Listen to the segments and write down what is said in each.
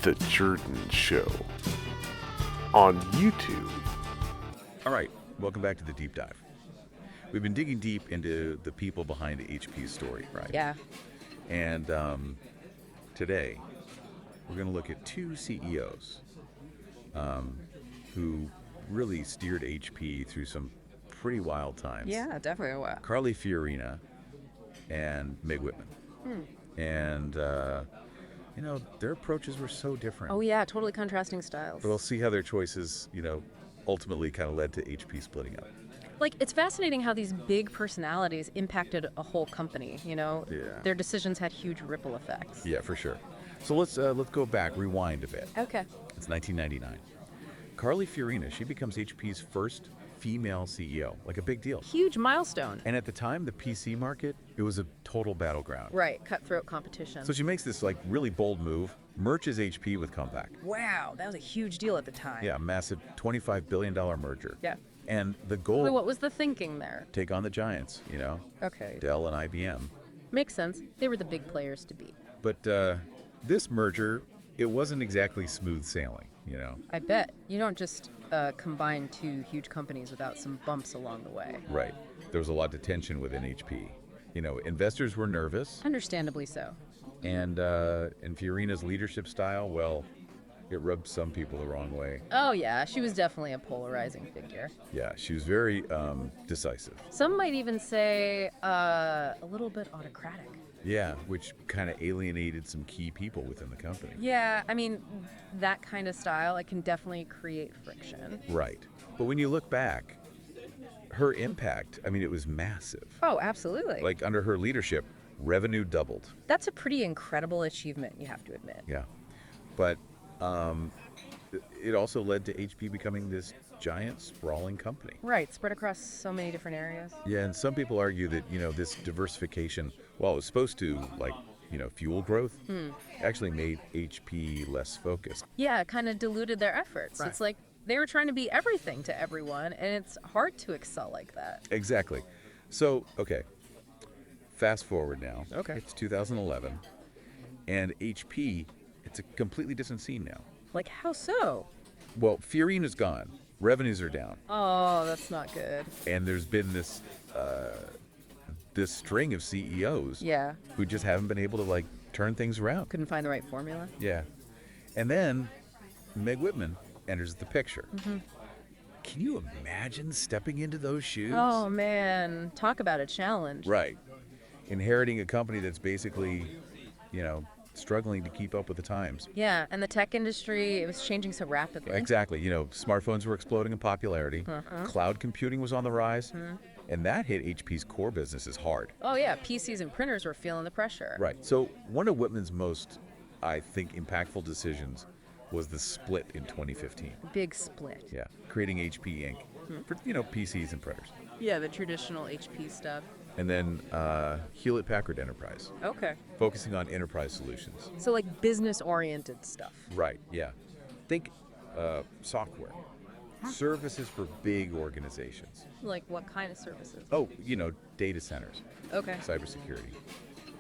The Jordan Show on YouTube. All right, welcome back to the deep dive. We've been digging deep into the people behind HP's story, right? Yeah. And today, we're going to look at two CEOs who really steered HP through some pretty wild times. Yeah, definitely a while. Carly Fiorina and Meg Whitman. And, their approaches were so different. Oh, yeah, totally contrasting styles. But we'll see how their choices, ultimately kind of led to HP splitting up. Like, it's fascinating how these big personalities impacted a whole company, Yeah. Their decisions had huge ripple effects. Yeah, for sure. So let's go back, rewind a bit. Okay. It's 1999. Carly Fiorina, she becomes HP's first female CEO, like a big deal. Huge milestone. And at the time, the PC market, it was a total battleground. Right, cutthroat competition. So she makes this really bold move, merges HP with Compaq. Wow, that was a huge deal at the time. Yeah, massive $25 billion merger. Yeah. And the goal, Wait, what was the thinking there? take on the giants, Okay. Dell and IBM. Makes sense. They were the big players to beat. But this merger, it wasn't exactly smooth sailing, I bet. You don't just combine two huge companies without some bumps along the way. Right. There was a lot of tension within HP. Investors were nervous, Understandably so. and Fiorina's leadership style, well, it rubbed some people the wrong way. Oh, yeah, she was definitely a polarizing figure. Yeah, she was very decisive. Some might even say a little bit autocratic. Yeah, which kind of alienated some key people within the company. Yeah, I mean, that kind of style, it can definitely create friction. Right. But when you look back, her impact, it was massive. Oh, absolutely. Like under her leadership, revenue doubled. That's a pretty incredible achievement, you have to admit. Yeah. But it also led to HP becoming this giant, sprawling company. Right, spread across so many different areas. Yeah, and some people argue that, this diversification, while it was supposed to, fuel growth, actually made HP less focused. Yeah, it kind of diluted their efforts. Right. It's like they were trying to be everything to everyone, and it's hard to excel like that. Exactly. So, okay, fast forward now. Okay. It's 2011, and HP, it's a completely different scene now. Like, how so? Well, Fiorina's gone. Revenues are down. Oh, that's not good. And there's been this string of CEOs Yeah, who just haven't been able to turn things around. couldn't find the right formula. Yeah. And then Meg Whitman enters the picture. Can you imagine stepping into those shoes? Oh, man, talk about a challenge. Right. Inheriting a company that's basically, struggling to keep up with the times. Yeah, and the tech industry, it was changing so rapidly. Exactly. Smartphones were exploding in popularity. Cloud computing was on the rise. And that hit HP's core businesses hard. Oh, yeah, PCs and printers were feeling the pressure. Right. So one of Whitman's most, I think, impactful decisions was the split in 2015. Big split. Yeah. Creating HP Inc. For, PCs and printers. Yeah, the traditional HP stuff. And then Hewlett Packard Enterprise, Okay. focusing on enterprise solutions. So, like, business-oriented stuff. Right, yeah. Think software. Services for big organizations. Like, what kind of services? Oh, data centers, Okay. cybersecurity,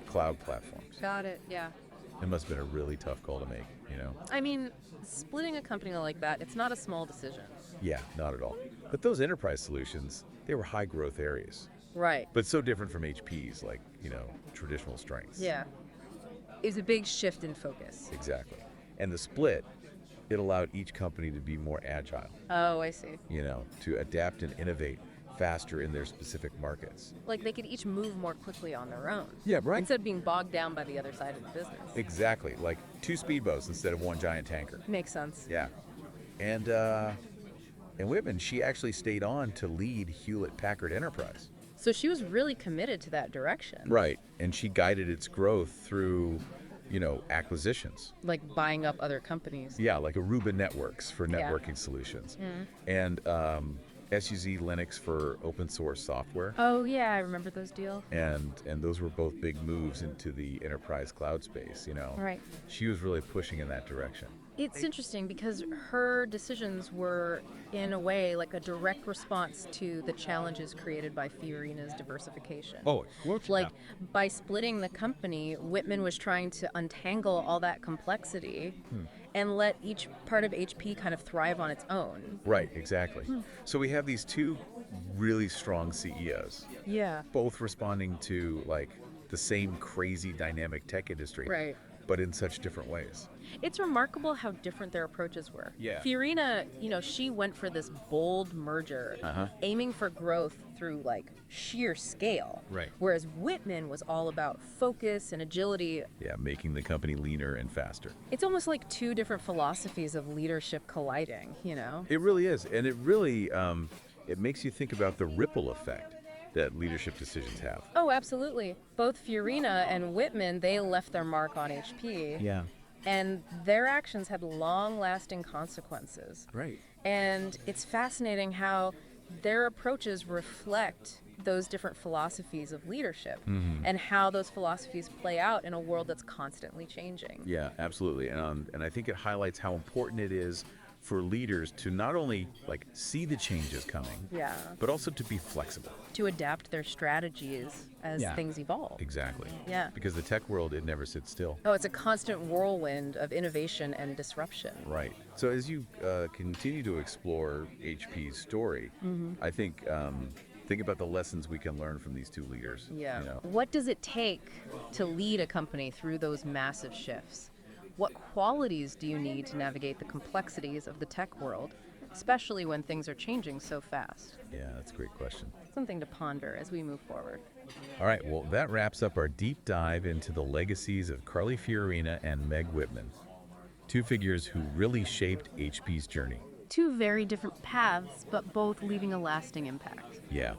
cloud platforms. Got it, yeah. It must have been a really tough call to make, I mean, splitting a company like that, it's not a small decision. Yeah, not at all. But those enterprise solutions, they were high growth areas. Right. But so different from HP's, traditional strengths. Yeah. It was a big shift in focus. Exactly. And the split, it allowed each company to be more agile, Oh, I see. to adapt and innovate faster in their specific markets. Like, they could each move more quickly on their own. Yeah, right. Instead of being bogged down by the other side of the business. Exactly. Like two speedboats instead of one giant tanker. Makes sense. Yeah. And Whitman, she actually stayed on to lead Hewlett Packard Enterprise. So she was really committed to that direction. Right. And she guided its growth through, acquisitions. Like buying up other companies. Yeah, like Aruba Networks for Yeah. networking solutions. And SUZ Linux for open source software. Oh, yeah, I remember those deals. And those were both big moves into the enterprise cloud space, Right. She was really pushing in that direction. It's interesting because her decisions were, in a way, like a direct response to the challenges created by Fiorina's diversification. Oh, well, Like, by splitting the company, Whitman was trying to untangle all that complexity and let each part of HP kind of thrive on its own. right, exactly. So we have these two really strong CEOs, Yeah. both responding to like the same crazy dynamic tech industry, Right. but in such different ways. It's remarkable how different their approaches were. Yeah. Fiorina, she went for this bold merger, aiming for growth through like sheer scale. Right. Whereas Whitman was all about focus and agility. Yeah, making the company leaner and faster. It's almost like two different philosophies of leadership colliding. It really is, and it really it makes you think about the ripple effect that leadership decisions have. Oh, absolutely. Both Fiorina and Whitman, they left their mark on HP. Yeah. And their actions had long-lasting consequences. Right. And it's fascinating how their approaches reflect those different philosophies of leadership and how those philosophies play out in a world that's constantly changing. Yeah, absolutely, and I think it highlights how important it is for leaders to not only like see the changes coming, Yeah. but also to be flexible. To adapt their strategies as Yeah. things evolve. Exactly. Yeah. Because the tech world, it never sits still. Oh, it's a constant whirlwind of innovation and disruption. Right. So as you continue to explore HP's story, I think about the lessons we can learn from these two leaders. Yeah. You know? What does it take to lead a company through those massive shifts? What qualities do you need to navigate the complexities of the tech world, especially when things are changing so fast? Yeah, that's a great question. Something to ponder as we move forward. All right, well, that wraps up our deep dive into the legacies of Carly Fiorina and Meg Whitman, two figures who really shaped HP's journey. Two very different paths, but both leaving a lasting impact. Yeah.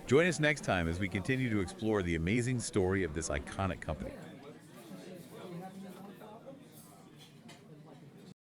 Join us next time as we continue to explore the amazing story of this iconic company.